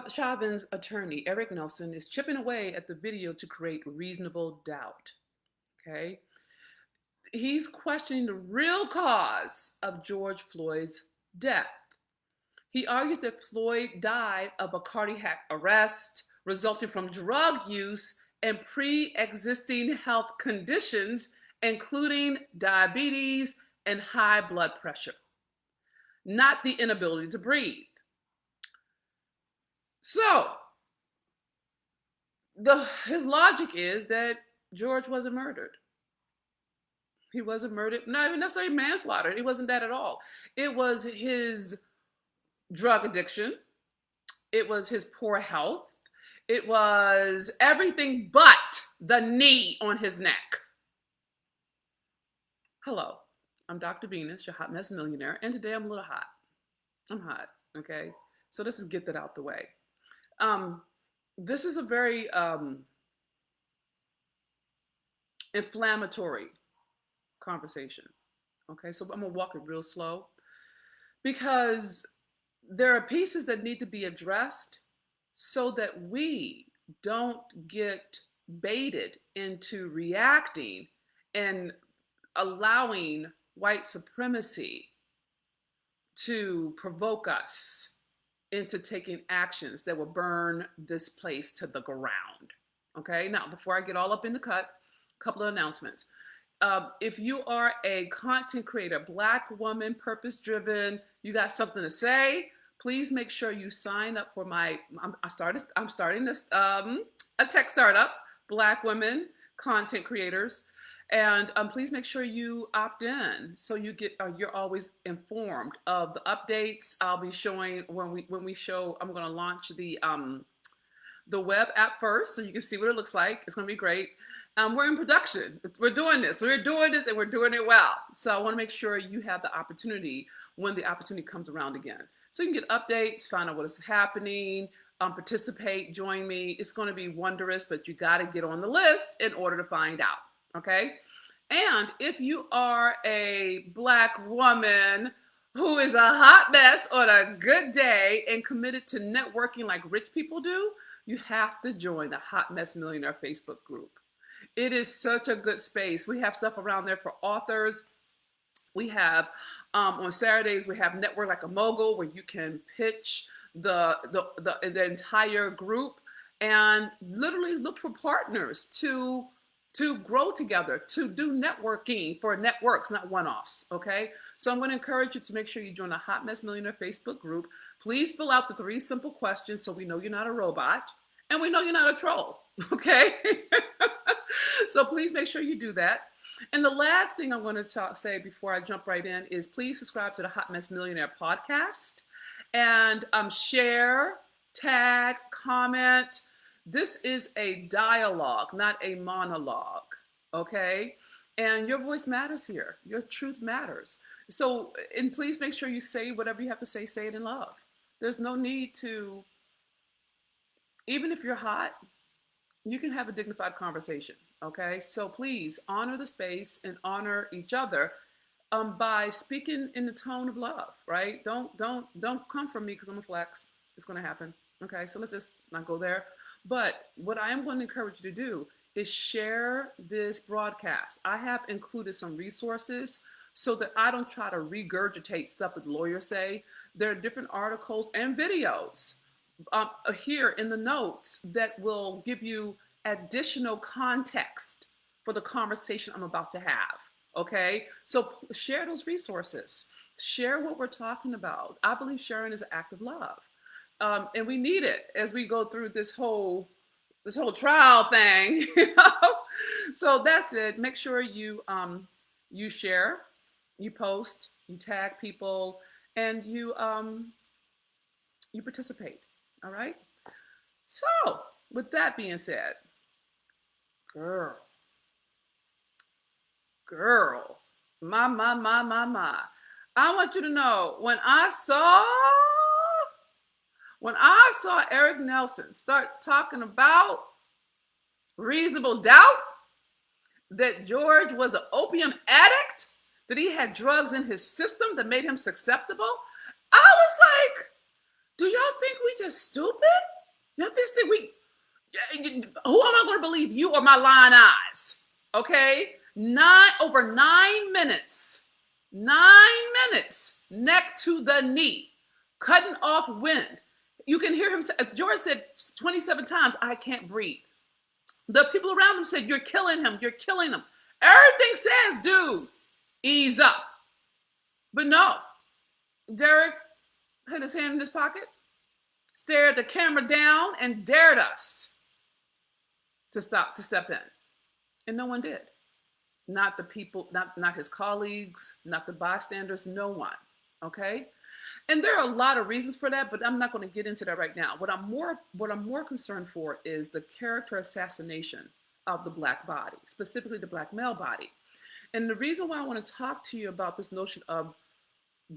Chauvin's attorney, Eric Nelson, is chipping away at the video to create reasonable doubt. Okay? He's questioning the real cause of George Floyd's death. He argues that Floyd died of a cardiac arrest resulting from drug use and pre-existing health conditions, including diabetes and high blood pressure, not the inability to breathe. So, his logic is that George wasn't murdered. He wasn't murdered, not even necessarily manslaughter. It wasn't that at all. It was his drug addiction. It was his poor health. It was everything but the knee on his neck. Hello, I'm Dr. Venus, your hot mess millionaire, and today I'm a little hot. I'm hot, okay? So let's just get that out the way. This is a very inflammatory conversation, okay? So I'm gonna walk it real slow because there are pieces that need to be addressed so that we don't get baited into reacting and allowing white supremacy to provoke us into taking actions that will burn this place to the ground. Okay, now before I get all up in the cut, a couple of announcements. If you are a content creator, Black woman, purpose-driven, you got something to say, please make sure you sign up for I'm starting this, a tech startup, Black women, content creators. And please make sure you opt in so you're always informed of the updates. I'll be showing when we show. I'm going to launch the web app first, so you can see what it looks like. It's going to be great. We're in production. We're doing this, and we're doing it well. So I want to make sure you have the opportunity when the opportunity comes around again. So you can get updates, find out what is happening, participate, join me. It's going to be wondrous, but you got to get on the list in order to find out. Okay? And if you are a Black woman who is a hot mess on a good day and committed to networking like rich people do, you have to join the Hot Mess Millionaire Facebook group. It is such a good space. We have stuff around there for authors. We have, on Saturdays, we have Network Like a Mogul where you can pitch the entire group and literally look for partners to grow together, to do networking for networks, not one-offs, okay? So I'm going to encourage you to make sure you join the Hot Mess Millionaire Facebook group. Please fill out the 3 simple questions so we know you're not a robot and we know you're not a troll, okay? So please make sure you do that. And the last thing I'm going to say before I jump right in is please subscribe to the Hot Mess Millionaire podcast and share, tag, comment. This is a dialogue, not a monologue, okay? And your voice matters here. Your truth matters. So, and please make sure you say whatever you have to say it in love. There's no need to, even if you're hot, you can have a dignified conversation, okay? So please honor the space and honor each other by speaking in the tone of love, right? Don't come from me because I'm a flex. It's going to happen, okay? So let's just not go there. But what I am going to encourage you to do is share this broadcast. I have included some resources so that I don't try to regurgitate stuff that lawyers say. There are different articles and videos here in the notes that will give you additional context for the conversation I'm about to have, okay? So share those resources. Share what we're talking about. I believe sharing is an act of love. And we need it as we go through this whole trial thing, you know? So that's it. Make sure you share, you post, you tag people, and you participate. All right. So with that being said, girl, my. I want you to know when I saw Eric Nelson start talking about reasonable doubt, that George was an opium addict, that he had drugs in his system that made him susceptible, I was like, do y'all think we just stupid? You know, this thing who am I going to believe, you or my lying eyes? Okay, over 9 minutes, 9 minutes, neck to the knee, cutting off wind. You can hear him say, George said 27 times, I can't breathe. The people around him said, you're killing him, you're killing him. Everything says, dude, ease up. But no, Derek had his hand in his pocket, stared the camera down, and dared us to step in. And no one did. Not the people, not his colleagues, not the bystanders, no one. Okay? And there are a lot of reasons for that, but I'm not going to get into that right now. What I'm more concerned for is the character assassination of the Black body, specifically the Black male body. And the reason why I want to talk to you about this notion of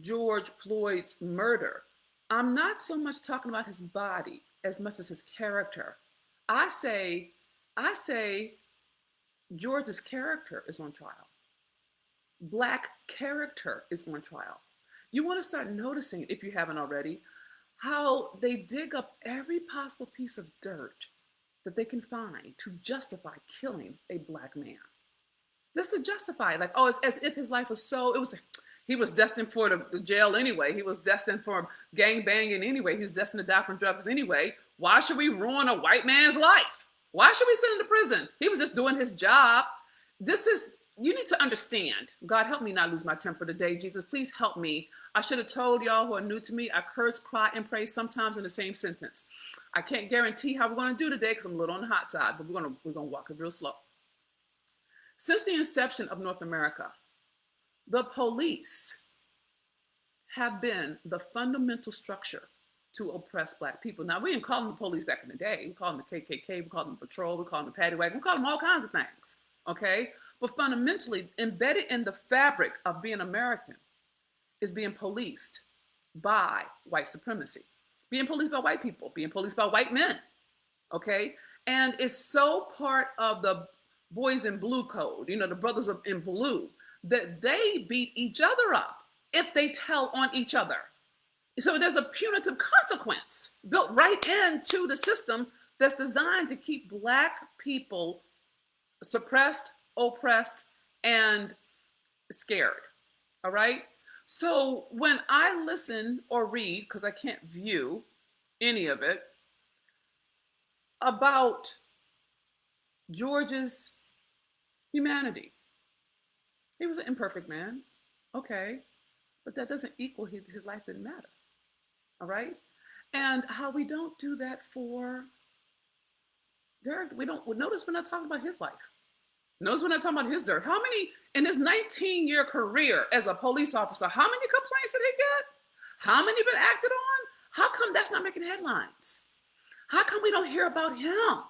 George Floyd's murder, I'm not so much talking about his body as much as his character. I say George's character is on trial. Black character is on trial. You want to start noticing, if you haven't already, how they dig up every possible piece of dirt that they can find to justify killing a Black man. Just to justify it, like, oh, it's as if his life was he was destined for the jail anyway. He was destined for gang banging anyway. He was destined to die from drugs anyway. Why should we ruin a white man's life? Why should we send him to prison? He was just doing his job. You need to understand. God, help me not lose my temper today. Jesus, please help me. I should have told y'all who are new to me, I curse, cry, and pray sometimes in the same sentence. I can't guarantee how we're going to do today because I'm a little on the hot side, but we're going to walk it real slow. Since the inception of North America, the police have been the fundamental structure to oppress Black people. Now, we didn't call them the police back in the day. We called them the KKK, we called them the patrol, we called them the paddy wagon, we called them all kinds of things, okay? But fundamentally, embedded in the fabric of being American is being policed by white supremacy, being policed by white people, being policed by white men, okay? And it's so part of the boys in blue code, you know, the brothers in blue, that they beat each other up if they tell on each other. So there's a punitive consequence built right into the system that's designed to keep Black people suppressed, oppressed, and scared, all right? So when I listen or read, because I can't view any of it, about George's humanity, he was an imperfect man, okay, but that doesn't equal his life didn't matter, all right? And how we don't do that for Derek, notice we're not talking about his life. Notice we're not talking about his dirt. How many, in his 19-year career as a police officer, how many complaints did he get? How many been acted on? How come that's not making headlines? How come we don't hear about him?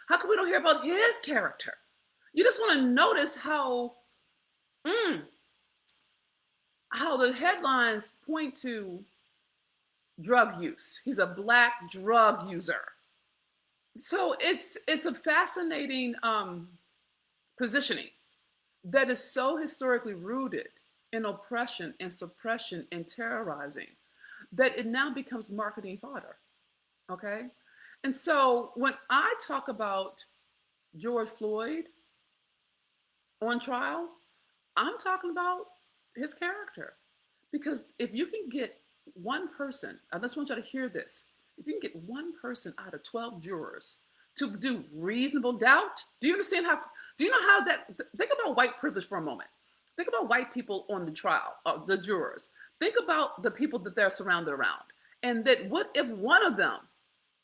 How come we don't hear about his character? You just want to notice how the headlines point to drug use. He's a Black drug user. So it's a fascinating positioning that is so historically rooted in oppression and suppression and terrorizing that it now becomes marketing fodder, okay? And so when I talk about George Floyd on trial, I'm talking about his character. Because if you can get one person, I just want you to hear this, if you can get one person out of 12 jurors to do reasonable doubt, do you know how that, think about white privilege for a moment. Think about white people on the trial, the jurors. Think about the people that they're surrounded around. And that what if one of them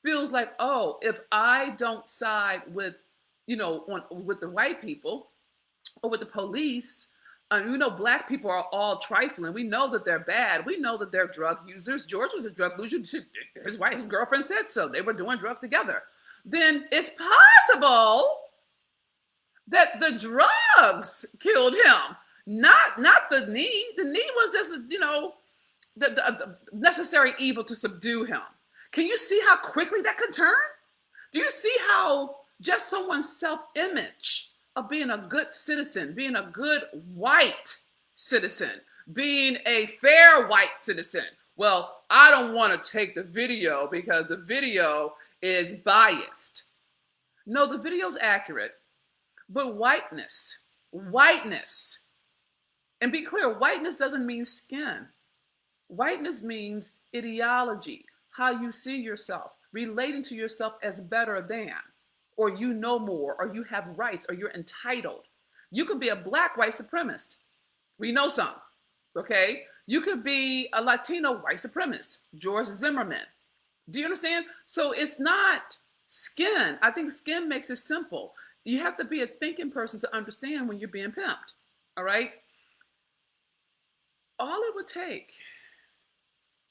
feels like, oh, if I don't side with, with the white people or with the police, Black people are all trifling. We know that they're bad. We know that they're drug users. George was a drug user. His girlfriend said so. They were doing drugs together. Then it's possible that the drugs killed him, not the knee. The knee was just, the necessary evil to subdue him. Can you see how quickly that could turn? Do you see how just someone's self-image of being a good citizen, being a good white citizen, being a fair white citizen, Well, I don't want to take the video because the video is biased. No, the video's accurate, but whiteness, and be clear, whiteness doesn't mean skin. Whiteness means ideology, how you see yourself, relating to yourself as better than, or you know more, or you have rights, or you're entitled. You could be a black white supremacist. We know some, okay? You could be a Latino white supremacist, George Zimmerman. Do you understand? So it's not skin. I think skin makes it simple. You have to be a thinking person to understand when you're being pimped, all right? All it would take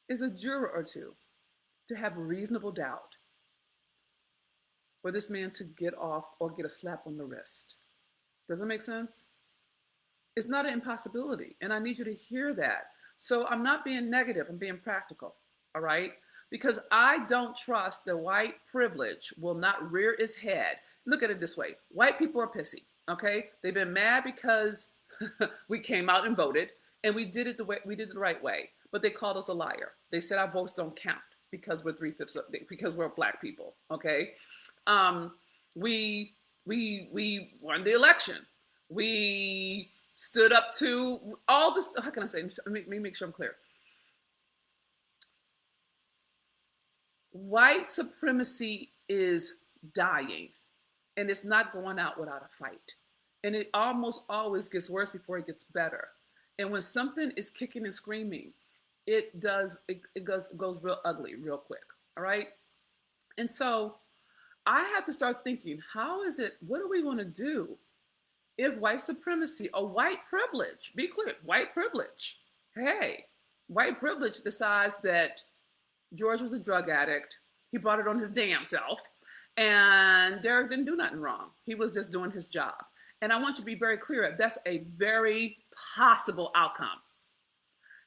is a juror or two to have reasonable doubt for this man to get off or get a slap on the wrist. Does that make sense? It's not an impossibility, and I need you to hear that. So I'm not being negative, I'm being practical, all right? Because I don't trust that white privilege will not rear its head. Look at it this way. White people are pissy, okay? They've been mad because we came out and voted, and we did it the right way. But they called us a liar. They said our votes don't count because we're 3/5 because we're black people, okay? We won the election. We stood up to all this. How can I say? Let me make sure I'm clear. White supremacy is dying, and it's not going out without a fight. And it almost always gets worse before it gets better. And when something is kicking and screaming, it goes real ugly real quick. All right. And so I had to start thinking, what are we going to do if white supremacy or white privilege, be clear, white privilege, hey, white privilege decides that George was a drug addict. He brought it on his damn self. And Derek didn't do nothing wrong. He was just doing his job. And I want you to be very clear, that's a very possible outcome.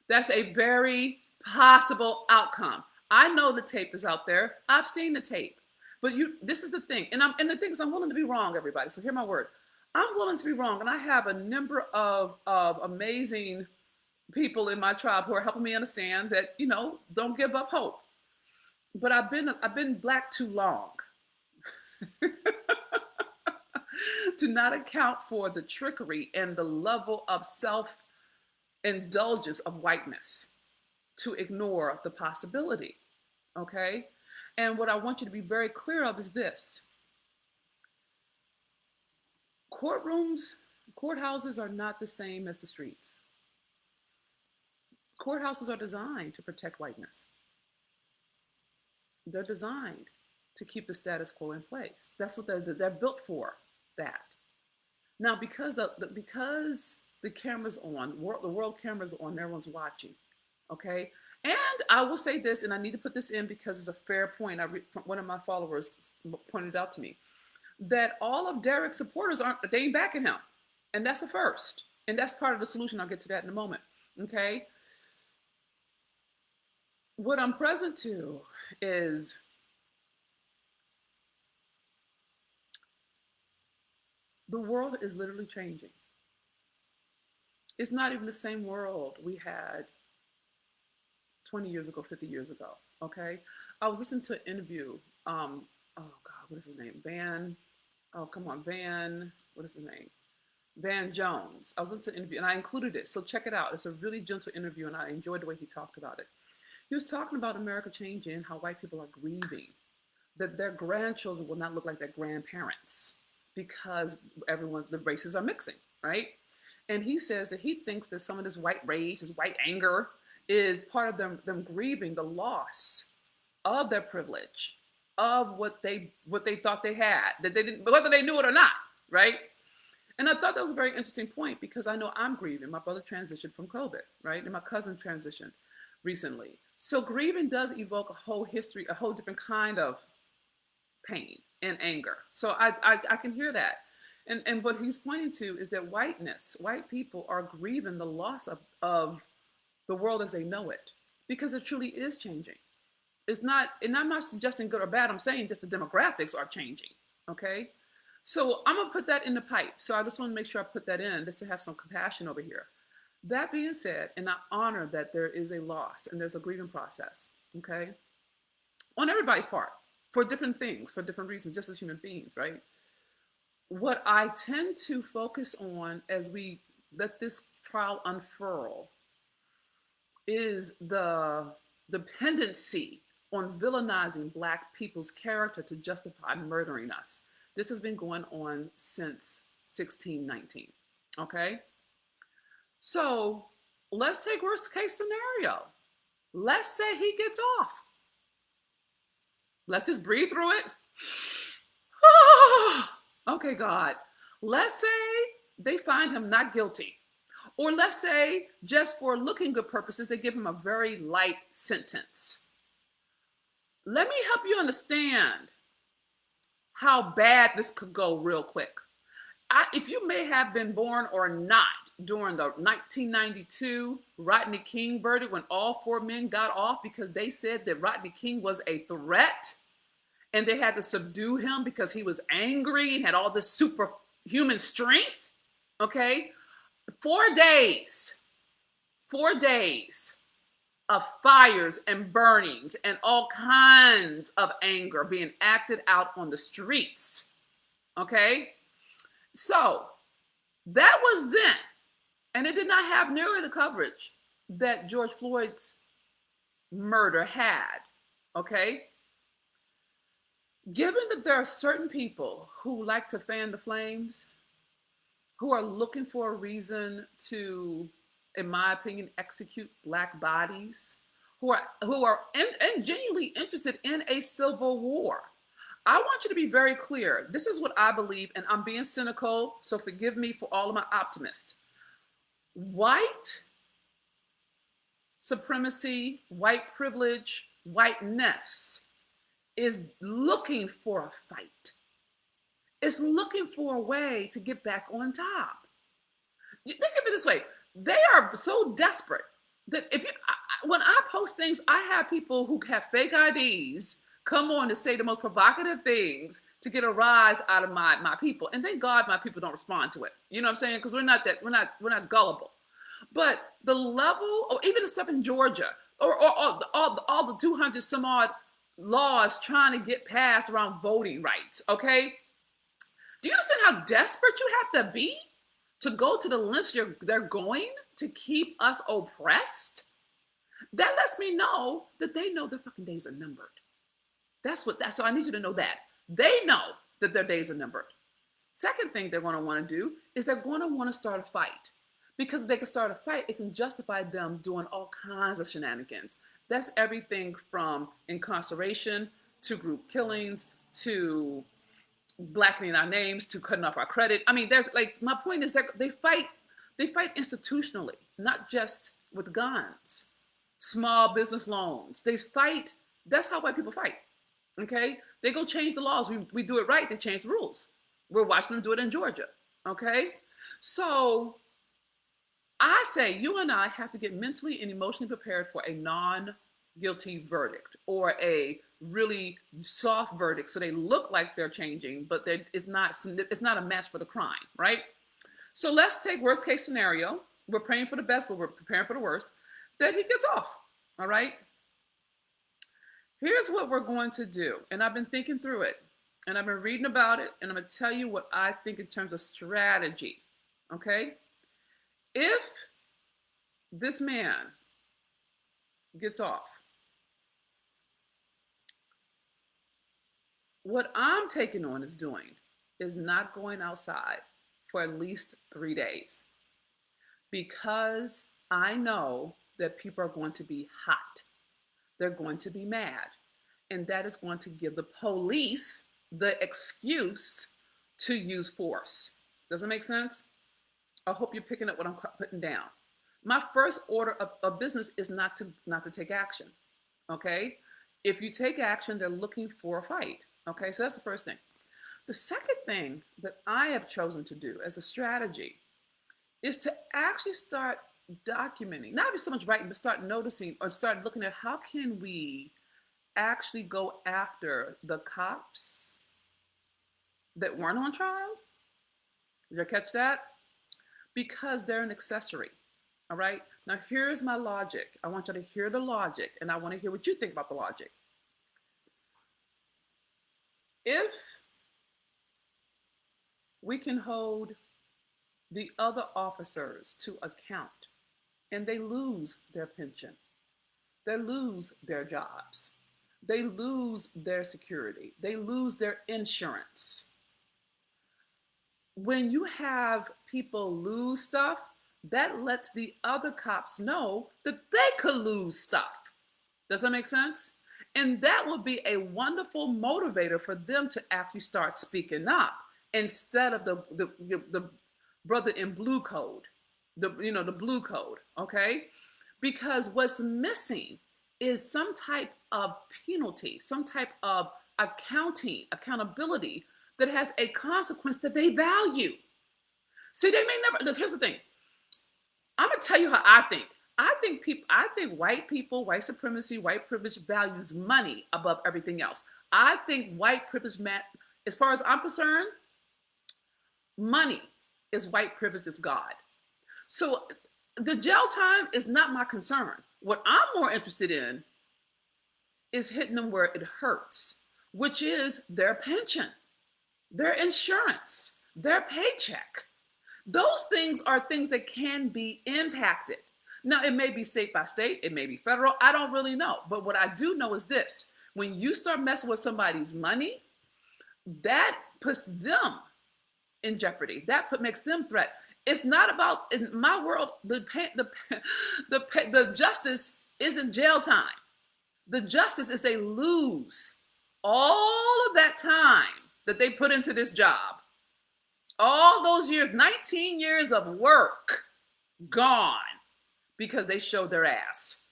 That's a very possible outcome. I know the tape is out there. I've seen the tape. But this is the thing. And the thing is, I'm willing to be wrong, everybody. So hear my word. I'm willing to be wrong. And I have a number of amazing people in my tribe who are helping me understand that, don't give up hope. But I've been black too long to not account for the trickery and the level of self-indulgence of whiteness, to ignore the possibility, okay? And what I want you to be very clear of is this. Courthouses are not the same as the streets. Courthouses are designed to protect whiteness. They're designed to keep the status quo in place. That's what they're built for, that. Now, because the camera's on, the world camera's on, everyone's watching, okay? And I will say this, and I need to put this in because it's a fair point. One of my followers pointed out to me that all of Derek's supporters they ain't backing him. And that's the first. And that's part of the solution. I'll get to that in a moment, okay? What I'm present to is the world is literally changing. It's not even the same world we had 20 years ago, 50 years ago, okay? I was listening to an interview, oh God, what is his name? What is his name? Van Jones. I was listening to an interview and I included it, so check it out. It's a really gentle interview and I enjoyed the way he talked about it. He was talking about America changing and how white people are grieving, that their grandchildren will not look like their grandparents because the races are mixing, right? And he says that he thinks that some of this white rage, this white anger, is part of them grieving the loss of their privilege, of what they thought they had, that they didn't, whether they knew it or not, right? And I thought that was a very interesting point because I know I'm grieving. My brother transitioned from COVID, right? And my cousin transitioned recently. So grieving does evoke a whole history, a whole different kind of pain and anger. So I can hear that. And what he's pointing to is that white people are grieving the loss of the world as they know it, because it truly is changing. It's not, and I'm not suggesting good or bad, I'm saying just the demographics are changing, okay? So I'm gonna put that in the pipe. So I just wanna make sure I put that in just to have some compassion over here. That being said, and I honor that there is a loss and there's a grieving process, okay, on everybody's part for different things, for different reasons, just as human beings, right? What I tend to focus on as we let this trial unfurl is the dependency on villainizing Black people's character to justify murdering us. This has been going on since 1619. Okay? So let's take worst case scenario. Let's say he gets off. Let's just breathe through it. Okay, God. Let's say they find him not guilty. Or let's say, just for looking good purposes, they give him a very light sentence. Let me help you understand how bad this could go real quick. If you may have been born or not during the 1992 Rodney King verdict, when all four men got off because they said that Rodney King was a threat and they had to subdue him because he was angry and had all this superhuman strength, okay? 4 days of fires and burnings and all kinds of anger being acted out on the streets, okay? So that was then, and it did not have nearly the coverage that George Floyd's murder had, okay? Given that there are certain people who like to fan the flames, who are looking for a reason to, in my opinion, execute Black bodies, who are genuinely interested in a civil war. I want you to be very clear. This is what I believe, and I'm being cynical, so forgive me for all of my optimists. White supremacy, white privilege, whiteness is looking for a fight. It's looking for a way to get back on top. Think of it this way. They are so desperate that when I post things, I have people who have fake IDs come on to say the most provocative things to get a rise out of my people. And thank God my people don't respond to it. You know what I'm saying? Because we're not gullible. But the level, or even the stuff in Georgia, or all the 200 some odd laws trying to get passed around voting rights, okay? Do you understand how desperate you have to be to go to the lengths they're going to keep us oppressed? That lets me know that they know their fucking days are numbered. So I need you to know that. They know that their days are numbered. Second thing they're going to want to do is they're going to want to start a fight. Because if they can start a fight, it can justify them doing all kinds of shenanigans. That's everything from incarceration to group killings to blackening our names to cutting off our credit. I mean, my point is that they fight institutionally, not just with guns, small business loans. They fight. That's how white people fight. Okay, they go change the laws. We do it right. They change the rules. We're watching them do it in Georgia. Okay, so I say you and I have to get mentally and emotionally prepared for a non-guilty verdict or a really soft verdict, so they look like they're changing, but it's not a match for the crime, right? So let's take worst case scenario. We're praying for the best, but we're preparing for the worst. That he gets off. All right. Here's what we're going to do, and I've been thinking through it, and I've been reading about it, and I'm going to tell you what I think in terms of strategy. Okay. If this man gets off, what I'm taking on is not going outside for at least 3 days, because I know that people are going to be hot. They're going to be mad. And that is going to give the police the excuse to use force. Does that make sense? I hope you're picking up what I'm putting down. My first order of business is not to take action. Okay? If you take action, they're looking for a fight. Okay, so that's the first thing. The second thing that I have chosen to do as a strategy is to actually start documenting, not be so much writing, but start noticing or start looking at how can we actually go after the cops that weren't on trial. Did you catch that? Because they're an accessory. All right. Now, here's my logic. I want you to hear the logic, and I want to hear what you think about the logic. If we can hold the other officers to account and they lose their pension, they lose their jobs, they lose their security, they lose their insurance. When you have people lose stuff, that lets the other cops know that they could lose stuff. Does that make sense? And that would be a wonderful motivator for them to actually start speaking up instead of the brother in blue code, the blue code, okay? Because what's missing is some type of penalty, some type of accountability that has a consequence that they value. See, they may never, look, here's the thing. I'm gonna tell you how I think. I think white people, white supremacy, white privilege values money above everything else. I think white privilege, as far as I'm concerned, money is white privilege's God. So the jail time is not my concern. What I'm more interested in is hitting them where it hurts, which is their pension, their insurance, their paycheck. Those things are things that can be impacted. Now, it may be state by state, it may be federal, I don't really know. But what I do know is this: when you start messing with somebody's money, that puts them in jeopardy. That makes them threat. It's not about, in my world, the justice isn't jail time. The justice is they lose all of that time that they put into this job. All those years, 19 years of work, gone because they showed their ass.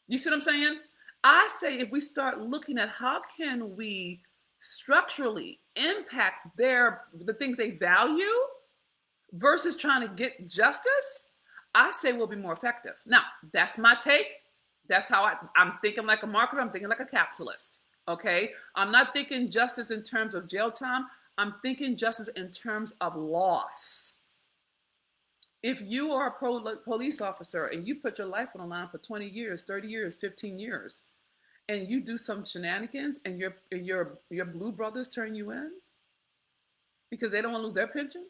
You see what I'm saying? I say if we start looking at how can we structurally impact the things they value versus trying to get justice, I say we'll be more effective. Now, that's my take. That's how I'm thinking like a marketer. I'm thinking like a capitalist. Okay? I'm not thinking justice in terms of jail time. I'm thinking justice in terms of loss. If you are a police officer and you put your life on the line for 20 years, 30 years, 15 years, and you do some shenanigans and your blue brothers turn you in because they don't want to lose their pension,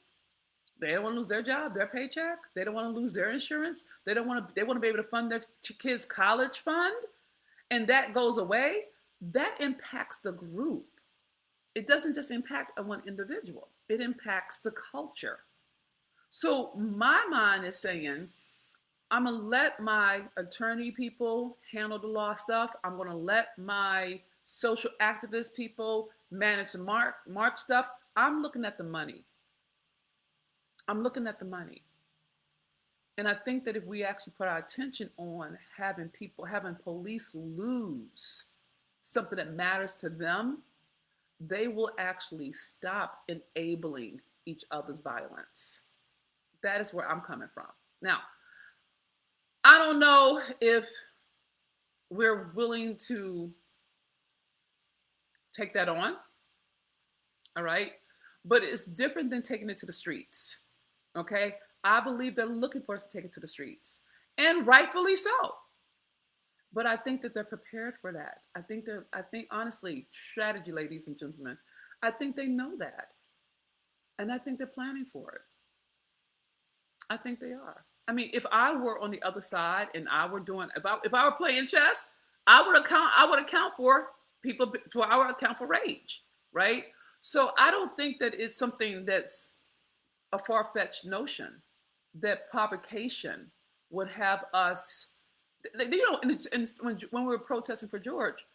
they don't want to lose their job, their paycheck, they don't want to lose their insurance, they want to be able to fund their kids' college fund, and that goes away, that impacts the group. It doesn't just impact one individual, it impacts the culture. So my mind is saying, I'm going to let my attorney people handle the law stuff. I'm going to let my social activist people manage the march stuff. I'm looking at the money. I'm looking at the money. And I think that if we actually put our attention on having police lose something that matters to them, they will actually stop enabling each other's violence. That is where I'm coming from. Now, I don't know if we're willing to take that on, all right? But it's different than taking it to the streets, okay? I believe they're looking for us to take it to the streets, and rightfully so. But I think that they're prepared for that. I think honestly, strategy, ladies and gentlemen, I think they know that. And I think they're planning for it. I think they are. I mean, if I were on the other side and I were doing, if I were playing chess, I would account for people, I would account for rage, right? So I don't think that it's something that's a far-fetched notion that provocation would have us, you know, when we were protesting for George,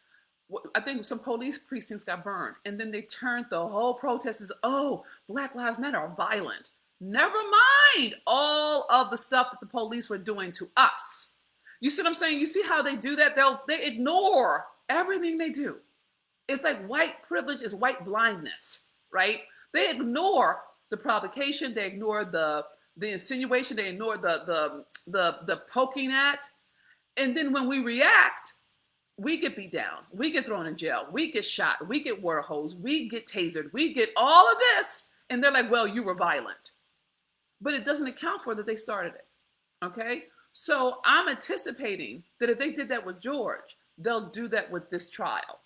I think some police precincts got burned, and then they turned the whole protest as, oh, Black Lives Matter are violent. Never mind all of the stuff that the police were doing to us. You see what I'm saying? You see how they do that? They ignore everything they do. It's like white privilege is white blindness, right? They ignore the provocation, they ignore the insinuation, they ignore the poking at, and then when we react, we get beat down, we get thrown in jail, we get shot, we get water hosed, we get tasered, we get all of this, and they're like, well, you were violent. But it doesn't account for that they started it, okay? So I'm anticipating that if they did that with George, they'll do that with this trial.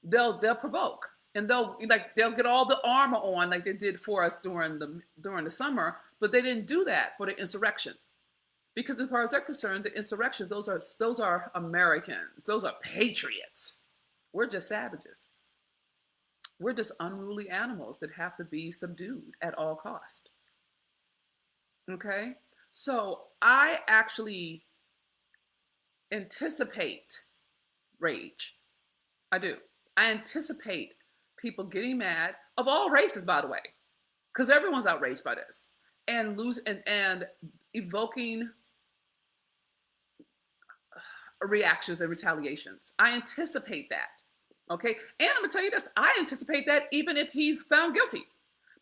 They'll provoke, and they'll get all the armor on like they did for us during the summer, but they didn't do that for the insurrection. Because as far as they're concerned, the insurrection, those are Americans, those are patriots. We're just savages. We're just unruly animals that have to be subdued at all cost. Okay? So I actually anticipate rage. I do. I anticipate people getting mad of all races, by the way, because everyone's outraged by this, and evoking reactions and retaliations. I anticipate that. Okay. And I'm gonna tell you this, I anticipate that even if he's found guilty.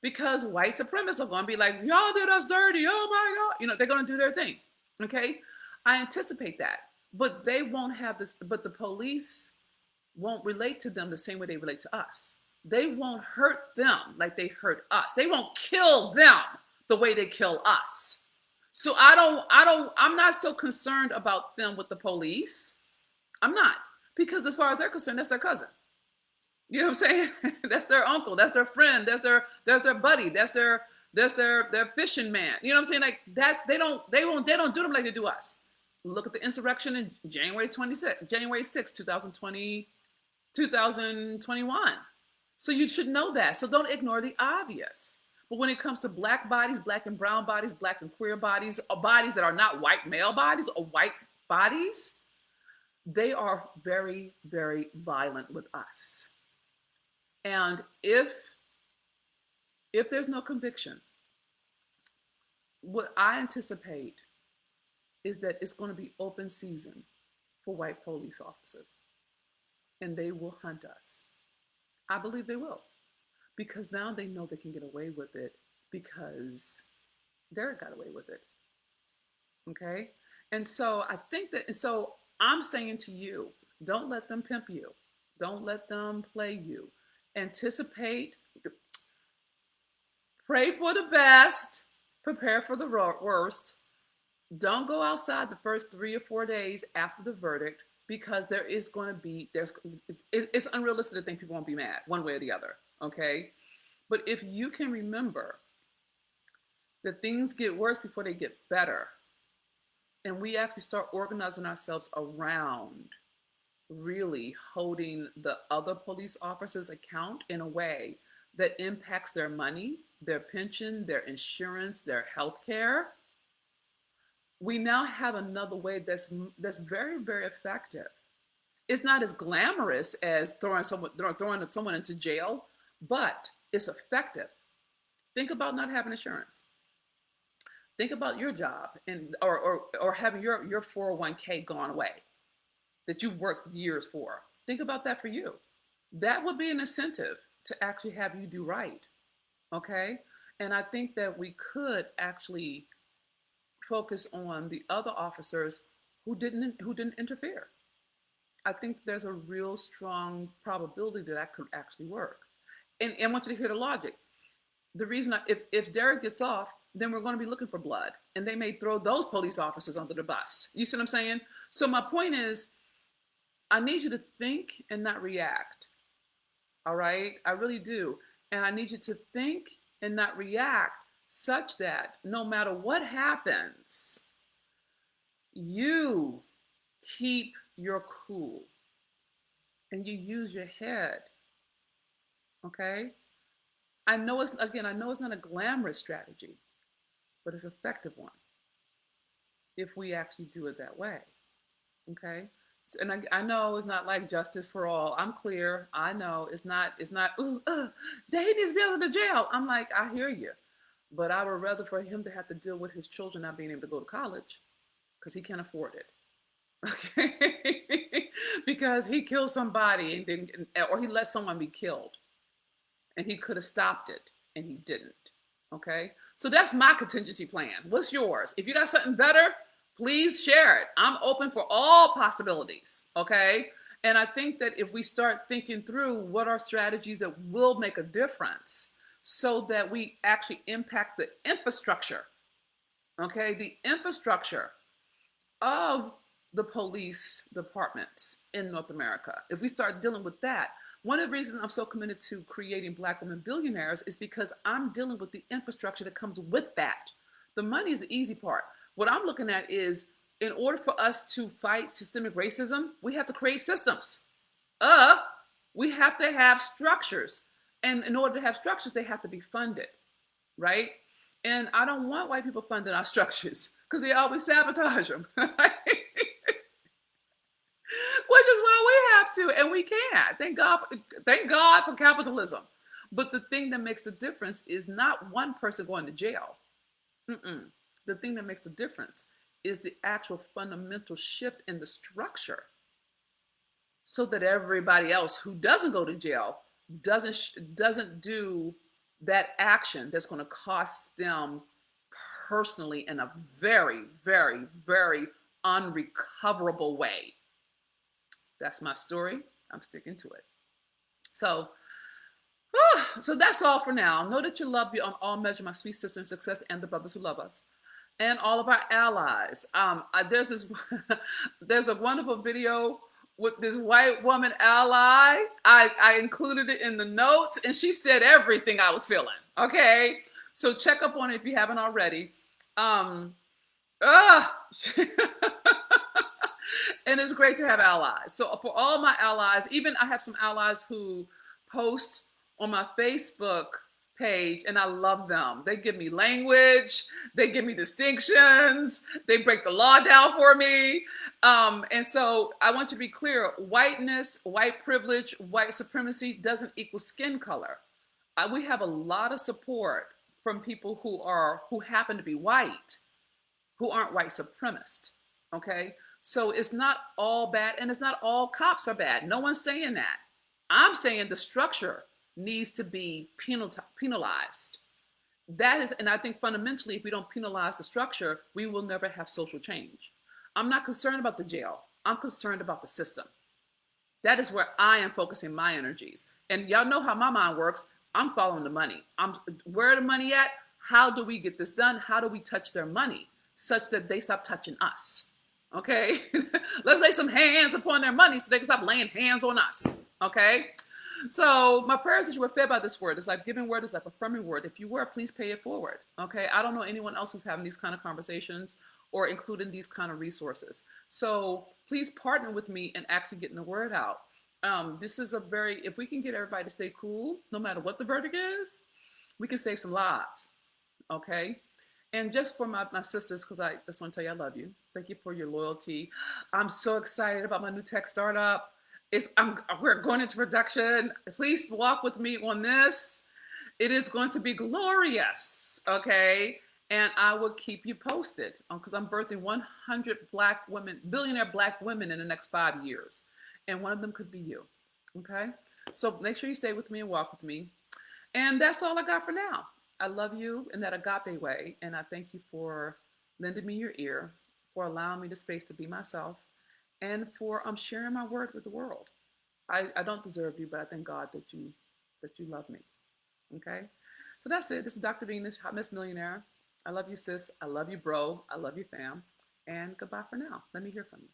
Because white supremacists are gonna be like, y'all did us dirty. Oh my God. They're gonna do their thing. Okay. I anticipate that. But they won't have this, but the police won't relate to them the same way they relate to us. They won't hurt them like they hurt us. They won't kill them the way they kill us. So I'm not so concerned about them with the police. I'm not. Because as far as they're concerned, that's their cousin. You know what I'm saying? That's their uncle, that's their friend, that's their buddy, that's their fishing man. You know what I'm saying? Like they don't do them like they do us. Look at the insurrection in January 6, 2021. So you should know that. So don't ignore the obvious. But when it comes to black bodies, black and brown bodies, black and queer bodies, or bodies that are not white male bodies or white bodies, they are very, very violent with us. And if there's no conviction, what I anticipate is that it's going to be open season for white police officers, and they will hunt us. I believe they will, because now they know they can get away with it because Derek got away with it. Okay? And so so I'm saying to you, don't let them pimp you. Don't let them play you. Anticipate, pray for the best, prepare for the worst. Don't go outside the first 3 or 4 days after the verdict, because it's unrealistic to think people won't be mad one way or the other, okay? But if you can remember that things get worse before they get better, and we actually start organizing ourselves around really holding the other police officers account in a way that impacts their money, their pension, their insurance, their health care, we now have another way that's very, very effective. It's not as glamorous as throwing someone into jail, but it's effective. Think about not having insurance. Think about your job or having your 401k gone away that you worked years for. Think about that for you. That would be an incentive to actually have you do right. Okay? And I think that we could actually focus on the other officers who didn't interfere. I think there's a real strong probability that could actually work. And I want you to hear the logic. The reason if Derek gets off, then we're going to be looking for blood, and they may throw those police officers under the bus. You see what I'm saying? So my point is, I need you to think and not react. All right? I really do. And I need you to think and not react such that no matter what happens, you keep your cool and you use your head. Okay? I know it's not a glamorous strategy, but it's an effective one if we actually do it that way. Okay? And I know it's not like justice for all. I'm clear. I know it's not, they need to be out of the jail. I'm like, I hear you. But I would rather for him to have to deal with his children not being able to go to college because he can't afford it. Okay? Because he killed somebody or he let someone be killed. And he could have stopped it, and he didn't. Okay? So that's my contingency plan. What's yours? If you got something better, please share it. I'm open for all possibilities. Okay? And I think that if we start thinking through what are strategies that will make a difference so that we actually impact the infrastructure. Okay? The infrastructure of the police departments in North America. If we start dealing with that, one of the reasons I'm so committed to creating Black women billionaires is because I'm dealing with the infrastructure that comes with that. The money is the easy part. What I'm looking at is, in order for us to fight systemic racism, we have to create systems. Uh, we have to have structures. And in order to have structures, they have to be funded, right? And I don't want white people funding our structures because they always sabotage them. Right? Which is why we have to, and we can't. Thank God for capitalism. But the thing that makes the difference is not one person going to jail. Mm-mm. The thing that makes the difference is the actual fundamental shift in the structure, so that everybody else who doesn't go to jail doesn't do that action that's going to cost them personally in a very, very, very unrecoverable way. That's my story. I'm sticking to it. So, so that's all for now. Know that you love beyond all measure, my sweet sister in success, and the brothers who love us, and all of our allies. There's a wonderful video with this white woman ally. I included it in the notes, and she said everything I was feeling. Okay, so check up on it if you haven't already. And it's great to have allies. So for all my allies, even I have some allies who post on my Facebook page, and I love them. They give me language, they give me distinctions, they break the law down for me. And so I want you to be clear: whiteness, white privilege, white supremacy doesn't equal skin color. We have a lot of support from people who happen to be white, who aren't white supremacists. Okay, so it's not all bad, and it's not all cops are bad. No one's saying that. I'm saying the structure needs to be penalized. That is, and I think fundamentally, if we don't penalize the structure, we will never have social change. I'm not concerned about the jail. I'm concerned about the system. That is where I am focusing my energies. And y'all know how my mind works. I'm following the money. Where the money at? How do we get this done? How do we touch their money such that they stop touching us? Okay, let's lay some hands upon their money so they can stop laying hands on us. Okay, so my prayer is that you were fed by this word. It's like giving word, is like affirming word. If you were, please pay it forward. Okay, I don't know anyone else who's having these kind of conversations or including these kind of resources. So please partner with me in actually getting the word out. This is if we can get everybody to stay cool, no matter what the verdict is, we can save some lives. Okay. And just for my sisters, because I just want to tell you I love you. Thank you for your loyalty. I'm so excited about my new tech startup. We're going into production. Please walk with me on this. It is going to be glorious, okay? And I will keep you posted because I'm birthing 100 Black women, billionaire Black women in the next 5 years. And one of them could be you, okay? So make sure you stay with me and walk with me. And that's all I got for now. I love you in that agape way, and I thank you for lending me your ear, for allowing me the space to be myself, and for sharing my word with the world. I don't deserve you, but I thank God that you love me. Okay, so that's it. This is Dr. Venus, Hot Miss Millionaire. I love you, sis. I love you, bro. I love you, fam. And goodbye for now. Let me hear from you.